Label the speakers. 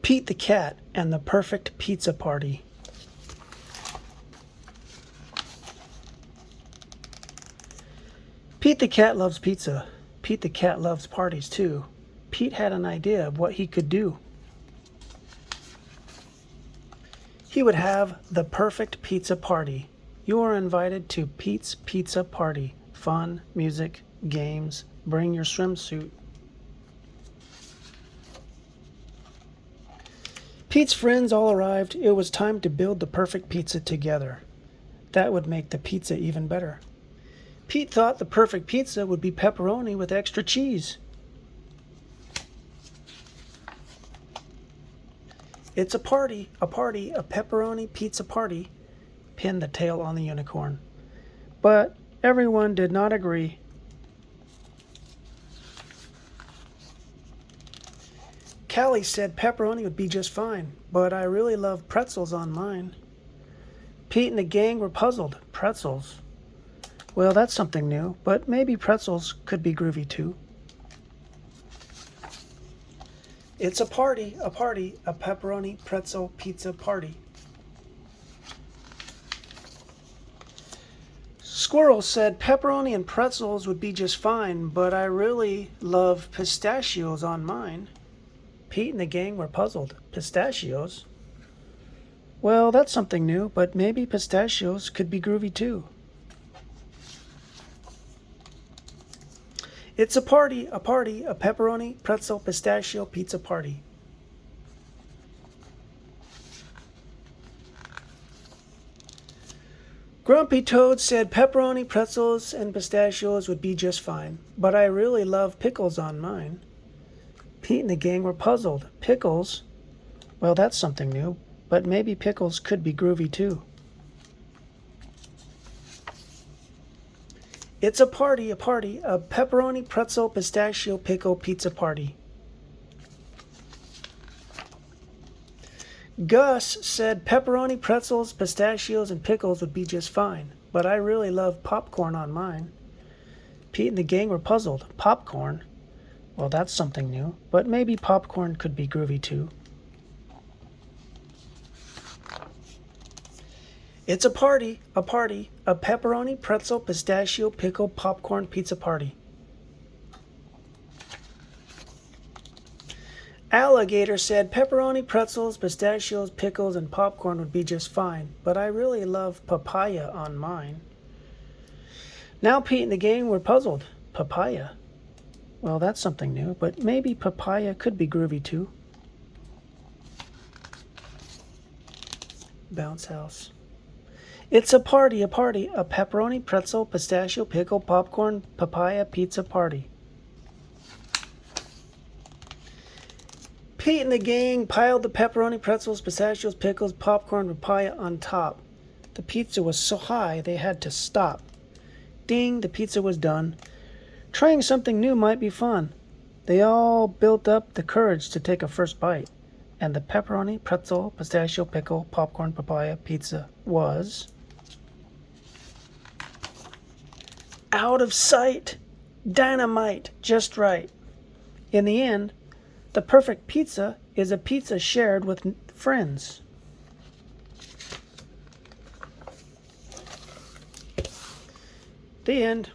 Speaker 1: Pete the Cat and the Perfect Pizza Party. Pete the Cat loves pizza. Pete the Cat loves parties too. Pete had an idea of what he could do. He would have the perfect pizza party. You are invited to Pete's Pizza Party. Fun, music, games. Bring your swimsuit. Pete's friends all arrived. It was time to build the perfect pizza together. That would make the pizza even better. Pete thought the perfect pizza would be pepperoni with extra cheese. It's a party, a pepperoni pizza party, pinned the tail on the unicorn. But everyone did not agree. Callie said pepperoni would be just fine, but I really love pretzels on mine. Pete and the gang were puzzled. Pretzels? Well, that's something new, but maybe pretzels could be groovy too. It's a party, a pepperoni pretzel pizza party. Squirrel said pepperoni and pretzels would be just fine, but I really love pistachios on mine. Pete and the gang were puzzled. Pistachios? Well, that's something new, but maybe pistachios could be groovy too. It's a party, a pepperoni, pretzel, pistachio pizza party. Grumpy Toad said pepperoni, pretzels, and pistachios would be just fine, but I really love pickles on mine. Pete and the gang were puzzled. Pickles? Well, that's something new, but maybe pickles could be groovy too. It's a party, a pepperoni, pretzel, pistachio, pickle, pizza party. Gus said pepperoni, pretzels, pistachios, and pickles would be just fine, but I really love popcorn on mine. Pete and the gang were puzzled. Popcorn? Well, that's something new, but maybe popcorn could be groovy too. It's a party, a pepperoni, pretzel, pistachio, pickle, popcorn, pizza party. Alligator said pepperoni, pretzels, pistachios, pickles, and popcorn would be just fine, but I really love papaya on mine. Now Pete and the gang were puzzled. Papaya? Well, that's something new, but maybe papaya could be groovy too. Bounce house. It's a party, a pepperoni, pretzel, pistachio, pickle, popcorn, papaya, pizza party. Pete and the gang piled the pepperoni, pretzels, pistachios, pickles, popcorn, papaya on top. The pizza was so high they had to stop. Ding, the pizza was done. Trying something new might be fun. They all built up the courage to take a first bite. And the pepperoni, pretzel, pistachio, pickle, popcorn, papaya, pizza was out of sight. Dynamite, just right. In the end, the perfect pizza is a pizza shared with friends. The end.